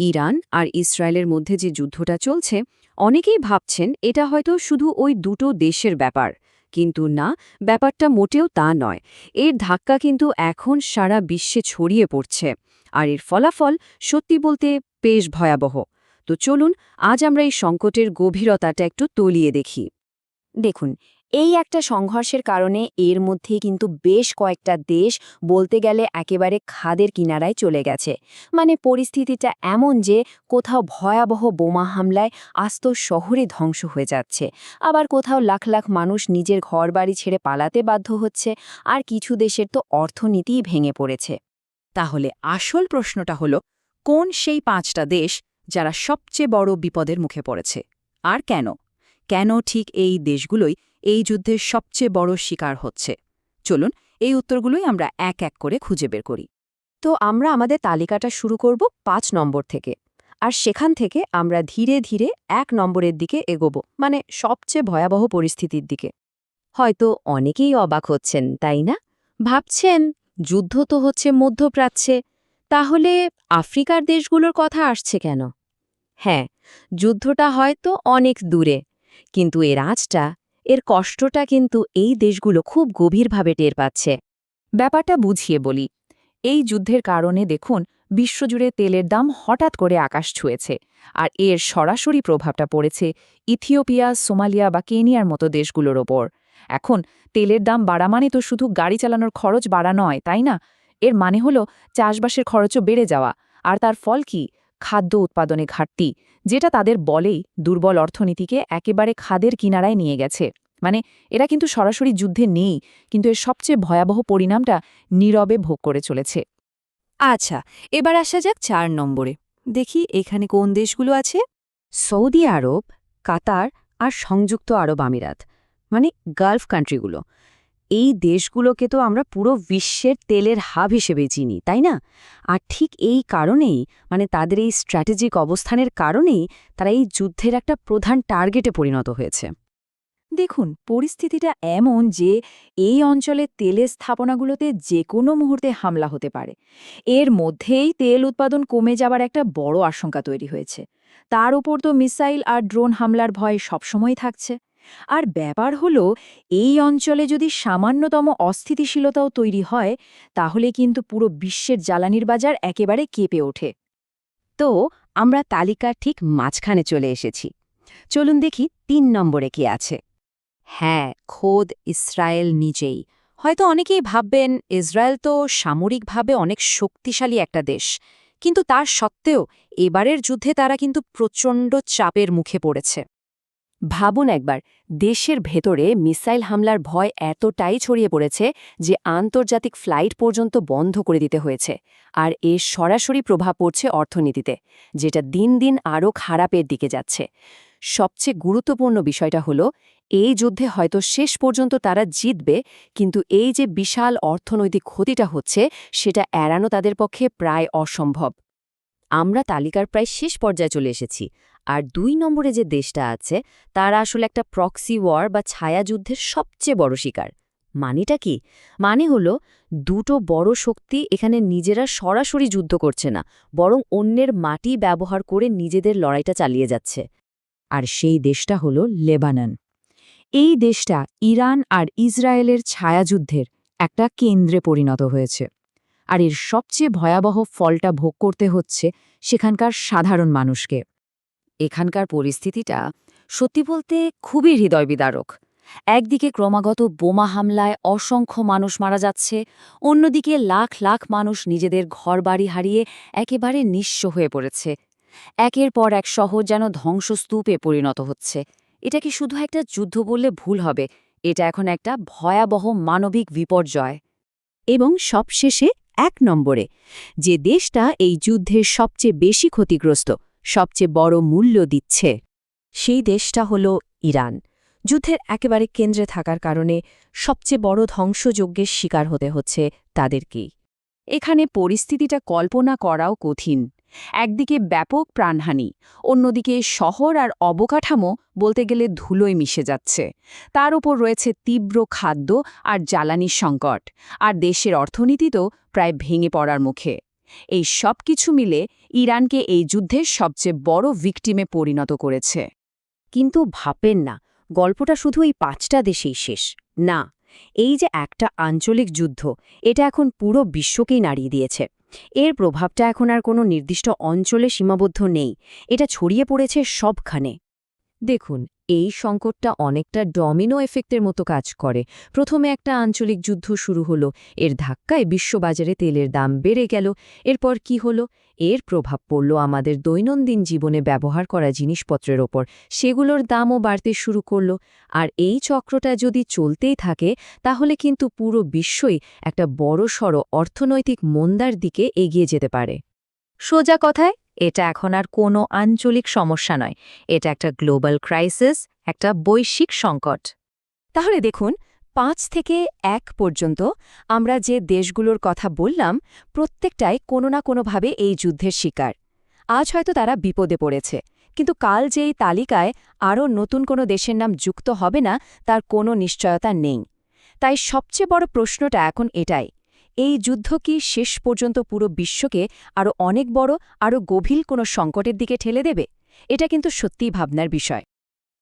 Iran আর ইসরায়েলের মধ্যে যে যুদ্ধটা চলছে অনেকেই ভাবছেন এটা হয়তো শুধু ওই দুটো দেশের ব্যাপার, কিন্তু না, ব্যাপারটা মোটেও তা নয়। এর ধাক্কা কিন্তু এখন সারা বিশ্বে ছড়িয়ে পড়ছে, আর এর ফলাফল সত্যি বলতে বেশ ভয়াবহ। তো চলুন আজ আমরা এই সংকটের গভীরতাটা একটু তলিয়ে দেখি। দেখুন, এই একটা সংঘর্ষের কারণে এর মধ্যে কিন্তু বেশ কয়েকটা দেশ বলতে গেলে একেবারে খাদের কিনারায় চলে গেছে। মানে পরিস্থিতিটা এমন যে কোথাও ভয়াবহ বোমা হামলায় আস্ত শহরে ধ্বংস হয়ে যাচ্ছে, আবার কোথাও লাখ লাখ মানুষ নিজের ঘরবাড়ি ছেড়ে পালাতে বাধ্য হচ্ছে, আর কিছু দেশের তো অর্থনীতিই ভেঙে পড়েছে। তাহলে আসল প্রশ্নটা হলো, কোন সেই 5টা দেশ যারা সবচেয়ে বড় বিপদের মুখে পড়েছে, আর কেন? কেন ঠিক এই দেশগুলোই এই যুদ্ধের সবচেয়ে বড় শিকার হচ্ছে? চলুন এই উত্তরগুলোই আমরা এক এক করে খুঁজে বের করি। তো আমরা আমাদের তালিকাটা শুরু করব 5 নম্বর থেকে, আর সেখান থেকে আমরা ধীরে ধীরে 1 নম্বরের দিকে এগোবো, মানে সবচেয়ে ভয়াবহ পরিস্থিতির দিকে। হয়তো অনেকেই অবাক হচ্ছেন, তাই না? ভাবছেন যুদ্ধ তো হচ্ছে মধ্যপ্রাচ্যে, তাহলে আফ্রিকার দেশগুলোর কথা আসছে কেন? হ্যাঁ, যুদ্ধটা হয়তো অনেক দূরে, কিন্তু এর আঁচটা, এর কষ্টটা কিন্তু এই দেশগুলো খুব গভীরভাবে টের পাচ্ছে। ব্যাপারটা বুঝিয়ে বলি। এই যুদ্ধের কারণে দেখুন, বিশ্বজুড়ে তেলের দাম হঠাৎ করে আকাশ ছুঁয়েছে, আর এর সরাসরি প্রভাবটা পড়েছে ইথিওপিয়া, সোমালিয়া বা কেনিয়ার মতো দেশগুলোর ওপর। এখন তেলের দাম বাড়া মানে তো শুধু গাড়ি চালানোর খরচ বাড়া নয়, তাই না? এর মানে হলো চাষবাসের খরচও বেড়ে যাওয়া, আর তার ফল কি? খাদ্য উৎপাদনে ঘাটতি, যেটা তাদের বলেই দুর্বল অর্থনীতিকে একেবারে খাদের কিনারায় নিয়ে গেছে। মানে এরা কিন্তু সরাসরি যুদ্ধে নেই, কিন্তু এর সবচেয়ে ভয়াবহ পরিণামটা নীরবে ভোগ করে চলেছে। আচ্ছা, এবার আসা যাক 4 নম্বরে। দেখি এখানে কোন দেশগুলো আছে। সৌদি আরব, কাতার আর সংযুক্ত আরব আমিরাত, মানে গালফ কান্ট্রিগুলো। এই দেশগুলোকে তো আমরা পুরো বিশ্বের তেলের হাব হিসেবে চিনি, তাই না? আর ঠিক এই কারণেই, মানে তাদের এই স্ট্র্যাটেজিক অবস্থানের কারণেই তারা এই যুদ্ধের একটা প্রধান টার্গেটে পরিণত হয়েছে। দেখুন, পরিস্থিতিটা এমন যে এই অঞ্চলে তেলের স্থাপনাগুলোতে যে কোনো মুহূর্তে হামলা হতে পারে। এর মধ্যেই তেল উৎপাদন কমে যাবার একটা বড় আশঙ্কা তৈরি হয়েছে। তার উপর তো মিসাইল আর ড্রোন হামলার ভয় সবসময় থাকছে। আর ব্যাপার হলো, এই অঞ্চলে যদি সামান্যতম অস্থিতিশীলতাও তৈরি হয়, তাহলে কিন্তু পুরো বিশ্বের জ্বালানির বাজার একেবারে কেঁপে ওঠে। তো আমরা তালিকার ঠিক মাঝখানে চলে এসেছি। চলুন দেখি 3 নম্বরে কি আছে। হ্যাঁ, খোদ ইসরায়েল নিজেই। হয়তো অনেকেই ভাববেন ইসরায়েল তো সামরিকভাবে অনেক শক্তিশালী একটা দেশ, কিন্তু তার সত্ত্বেও এবারের যুদ্ধে তারা কিন্তু প্রচণ্ড চাপের মুখে পড়েছে। ভাবুন একবার, দেশের ভেতরে মিসাইল হামলার ভয় এতটাই ছড়িয়ে পড়েছে যে আন্তর্জাতিক ফ্লাইট পর্যন্ত বন্ধ করে দিতে হয়েছে। আর এর সরাসরি প্রভাব পড়ছে অর্থনীতিতে, যেটা দিন দিন আরও খারাপের দিকে যাচ্ছে। সবচেয়ে গুরুত্বপূর্ণ বিষয়টা হলো, এই যুদ্ধে হয়তো শেষ পর্যন্ত তারা জিতবে, কিন্তু এই যে বিশাল অর্থনৈতিক ক্ষতিটা হচ্ছে, সেটা এড়ানো তাদের পক্ষে প্রায় অসম্ভব। আমরা তালিকার প্রায় শেষ পর্যায়ে চলে এসেছি, আর 2 নম্বরে যে দেশটা আছে তারা আসলে একটা প্রক্সি ওয়ার বা ছায়াযুদ্ধের সবচেয়ে বড় শিকার। মানেটা কি? মানে হলো, দুটো বড় শক্তি এখানে নিজেরা সরাসরি যুদ্ধ করছে না, বরং অন্যের মাটি ব্যবহার করে নিজেদের লড়াইটা চালিয়ে যাচ্ছে। আর সেই দেশটা হলো লেবানন। এই দেশটা ইরান আর ইসরায়েলের ছায়াযুদ্ধের একটা কেন্দ্রে পরিণত হয়েছে। আর এর সবচেয়ে ভয়াবহ ফলটা ভোগ করতে হচ্ছে সেখানকার সাধারণ মানুষকে। এখানকার পরিস্থিতিটা সত্যি বলতে খুবই হৃদয়বিদারক। একদিকে ক্রমাগত বোমা হামলায় অসংখ্য মানুষ মারা যাচ্ছে, অন্যদিকে লাখ লাখ মানুষ নিজেদের ঘরবাড়ি হারিয়ে একেবারে নিঃস্ব হয়ে পড়েছে। একের পর এক শহর যেন ধ্বংসস্তূপে পরিণত হচ্ছে। এটা কি শুধু একটা যুদ্ধ বললে ভুল হবে, এটা এখন একটা ভয়াবহ মানবিক বিপর্যয়। এবং সবশেষে 1 নম্বরে যে দেশটা এই যুদ্ধের সবচেয়ে বেশি ক্ষতিগ্রস্ত, সবচেয়ে বড় মূল্য দিচ্ছে, সেই দেশটা হল ইরান। যুদ্ধের একেবারে কেন্দ্রে থাকার কারণে সবচেয়ে বড় ধ্বংসযজ্ঞের শিকার হতে হচ্ছে তাদেরকেই। এখানে পরিস্থিতিটা কল্পনা করাও কঠিন। একদিকে ব্যাপক প্রাণহানি, অন্যদিকে শহর আর অবকাঠামো বলতে গেলে ধুলোয় মিশে যাচ্ছে। তার উপর রয়েছে তীব্র খাদ্য আর জ্বালানির সংকট, আর দেশের অর্থনীতি তো প্রায় ভেঙে পড়ার মুখে। এই সব কিছু মিলে ইরানকে এই যুদ্ধের সবচেয়ে বড় ভিকটিমে পরিণত করেছে। কিন্তু ভাবেন না, গল্পটা শুধু এই 5টা দেশেই শেষ না। এই যে একটা আঞ্চলিক যুদ্ধ, এটা এখন পুরো বিশ্বকেই নাড়িয়ে দিয়েছে। এর প্রভাবটা এখন আর কোনো নির্দিষ্ট অঞ্চলে সীমাবদ্ধ নেই, এটা ছড়িয়ে পড়েছে সবখানে। দেখুন, এই সংকটটা অনেকটা ডমিনো এফেক্টের মতো কাজ করে। প্রথমে একটা আঞ্চলিক যুদ্ধ শুরু হলো, এর ধাক্কায় বিশ্ববাজারে তেলের দাম বেড়ে গেল। এরপর কি হলো? এর প্রভাব পড়ল আমাদের দৈনন্দিন জীবনে ব্যবহার করা জিনিসপত্রের ওপর, সেগুলোর দামও বাড়তে শুরু করলো। আর এই চক্রটা যদি চলতেই থাকে, তাহলে কিন্তু পুরো বিশ্বই একটা বড়সড় অর্থনৈতিক মন্দার দিকে এগিয়ে যেতে পারে। সোজা কথায়, এটা এখন আর কোনো আঞ্চলিক সমস্যা নয়, এটা একটা গ্লোবাল ক্রাইসিস, একটা বৈশ্বিক সংকট। তাহলে দেখুন, 5 থেকে 1 পর্যন্ত আমরা যে দেশগুলোর কথা বললাম, প্রত্যেকটাই কোনো না কোনোভাবে এই যুদ্ধের শিকার। আজ হয়তো তারা বিপদে পড়েছে, কিন্তু কাল যে এই তালিকায় আরও নতুন কোনো দেশের নাম যুক্ত হবে না, তার কোনো নিশ্চয়তা নেই। তাই সবচেয়ে বড় প্রশ্নটা এখন এটাই, এই যুদ্ধ কি শেষ পর্যন্ত পুরো বিশ্বকে আরও অনেক বড়, আরও গভীর কোনো সংকটের দিকে ঠেলে দেবে? এটা কিন্তু সত্যিই ভাবনার বিষয়।